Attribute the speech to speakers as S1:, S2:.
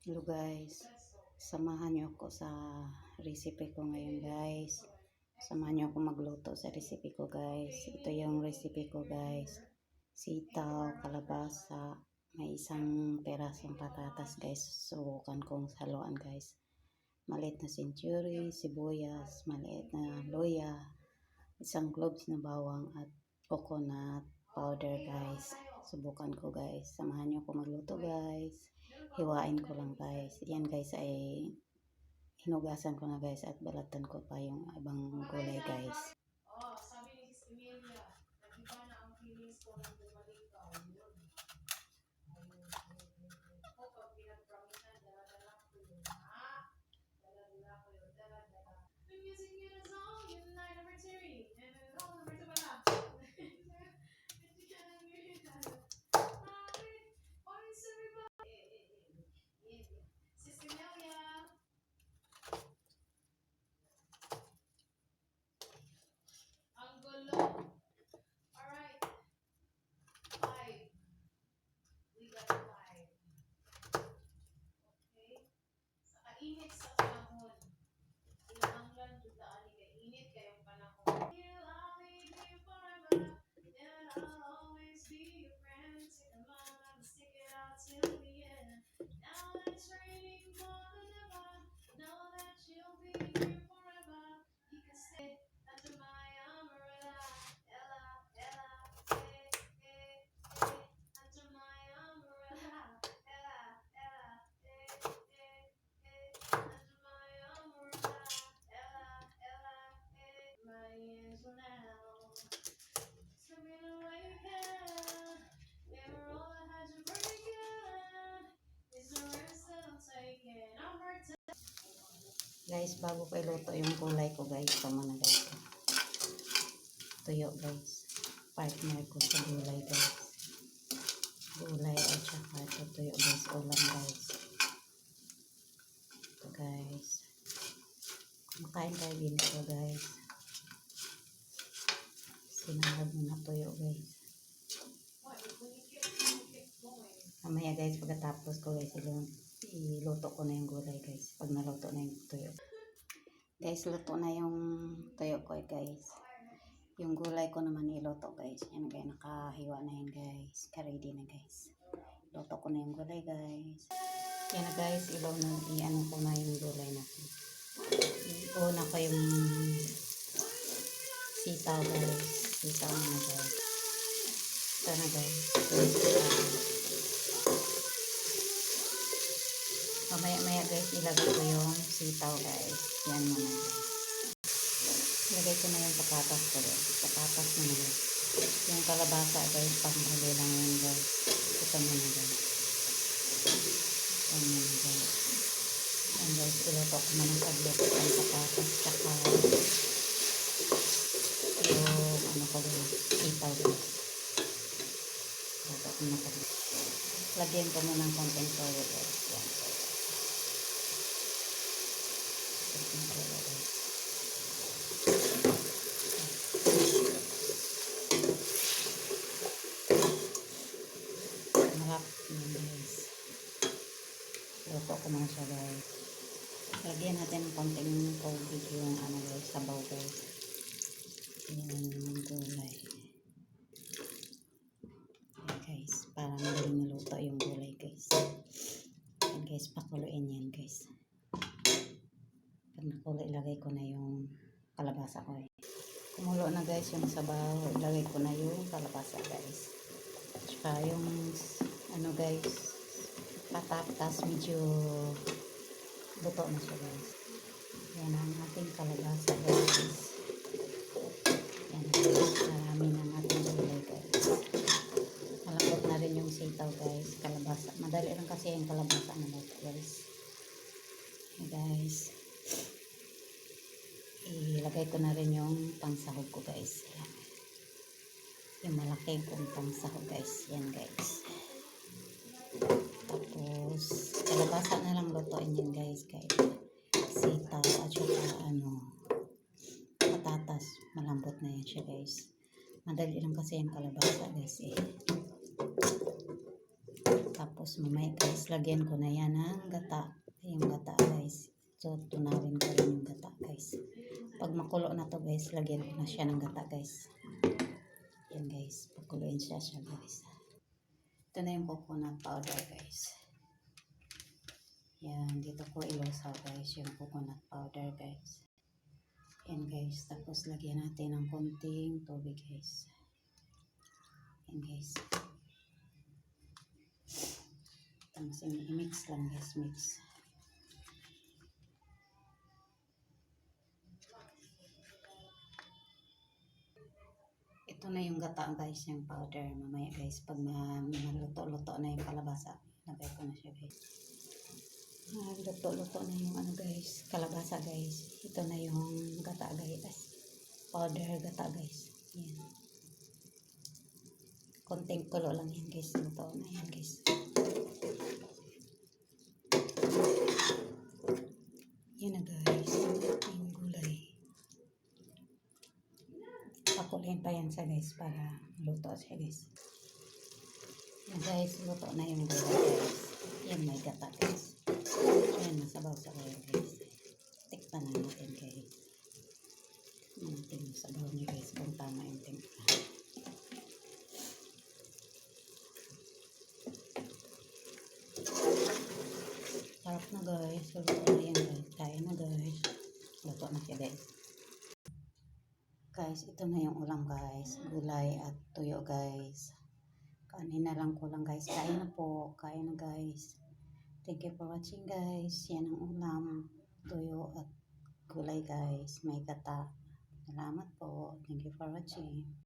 S1: Hello guys, samahan niyo ako sa recipe ko ngayon guys. Samahan niyo ako magluto sa recipe ko guys. Ito yung recipe ko guys. Sitaw, kalabasa, may isang perasong patatas guys. Subukan kong haluan guys. Maliit na century, sibuyas, maliit na luya, isang cloves na bawang at coconut powder guys. Subukan ko guys. Samahan niyo ako magluto guys. Hiwain ko lang guys. Yan guys ay hinugasan ko na guys at balatan ko pa yung ibang gulay guys.
S2: Oh, sabi ni Miss Emilia, nag-iba na ang feelings ko nang bumalik ka. Ayun. Ako, pag pinag-promisan, dala-dala ko yun. Ha? Dala-dala ko yun. Dala-dala. I'm using you as all in line number 3. And then, oh, number 2 pala. Sis Emilia. Ang gulo. Alright. 5. We got 5. Okay? Sa kainit sa panahon. Kinahanglan jud ta ani kay init kayong panahon. I'll be here forever. And I'll always be your friend. Take a long time, stick it out till the end. Now that it's raining more than ever. Know that you'll be here forever. You can stay under my umbrella. Ella, Ella, hey, hey, hey. Under my umbrella. Ella, Ella, hey, hey, hey. Under my umbrella. Ella, Ella, hey. My angel now. Send me the way you can. Never all I had you breaking. Is the risk that I'm taking. I'm hurt.
S1: Guys, bago ko iluto yung gulay ko guys, tama na guys. Tuyo guys. Partner ko sa gulay guys. Gulay at saka ito tuyo guys. Ulam guys. Ito guys. Kumakain tayo ginito guys. Sinangag mo na tuyo guys. Mamaya guys, pagkatapos ko guys, iluto ko na yung gulay guys. Pag naluto na yung tuyo. Guys, luto na yung tuyo ko guys. Yung gulay ko naman iluto guys. Yan guys, nakahiwa na yan guys. Ka-ready na guys. Luto ko na yung gulay guys. Yan na guys, ilaw na, i-ano ko na yung gulay natin. Iuna ko yung sitaw guys. Sitaw na guys. Ito na guys. Mamaya guys, ilagay ko yung sitaw guys. Yan muna guys. Ilagay ko na yung patatas ko guys. Patatas muna guys. Yung kalabasa guys, panghuli lang yun guys. Ito muna guys. Yan muna guys. Yan guys, iluto ko na ng pagluto ng patatas. Tsaka yung ano ko guys, sitaw guys. Iluto ko na pagluto. Lagyan ko muna ng konting toyo guys. Yan. Malap yun guys. Luto ko muna siya guys. Lagyan natin ng konting tubig yung ano guys, sabaw guys. Yung gulay. Yan guys, para madaling maluto yung gulay guys. Yan guys, pakuluin yan guys. Pag nakulo, ilagay ko na yung kalabasa ko eh. Kumulo na guys yung sabaw, ilagay ko na yung kalabasa guys. Tsaka yung ano guys, patatas medyo luto na siya guys. Yan ang ating kalabasa guys. Yan guys, marami ng ating gulay guys. Malambot na rin yung sitaw guys, kalabasa. Madali lang kasi yung kalabasa na guys. Yan guys. Ilagay ko na rin yung pangsahog ko guys. Yan. Yung malaki kong pangsahog guys. Yan guys. Tapos kalabasa na lang lutuin yan guys. Sitaw at saka patatas. Malambot na yan siya guys. Madali lang kasi yung kalabasa guys eh. Tapos Tapos mamaya guys, lagyan ko na yan ng gata. Yung gata guys. So, tunawin ko rin yung gata guys. Pag makulo na to guys, lagyan ko na siya ng gata guys. Yan guys, pakuluin siya guys. Ito na yung coconut powder guys. Yan, dito ko ilusaw guys yung coconut powder guys. Yan guys, tapos lagyan natin ng konting tubig guys. Yan guys. Tapos i-mix lang guys, mix. Ito na yung gata guys, yung powder. Mamaya guys, pag maluto-luto na yung kalabasa, lagay ko na siya guys. Luto-luto na yung ano guys, kalabasa guys. Ito na yung gata guys. Powder gata guys. Yan. Konting kulo lang yan guys. Luto na yan guys. Yan na guys. Yung gulay. Pakuloyin pa yan siya guys para luto siya guys. Yan guys, luto na yung gulay guys. Yan may gata guys. Yan, masabaw sa oil guys. Tikpan na natin guys. Tikpan natin yung sabaw niya guys kung tama yung timpla. Sarap na guys. Luto na yan guys. Kaya na guys. Luto na siya guys. Guys, ito na yung ulam guys. Gulay at tuyo guys. Kanina lang ko lang guys. Kain na po. Kain na guys. Thank you for watching guys. Yan ang ulam. Tuyo at gulay guys. May gata. Salamat po. Thank you for watching.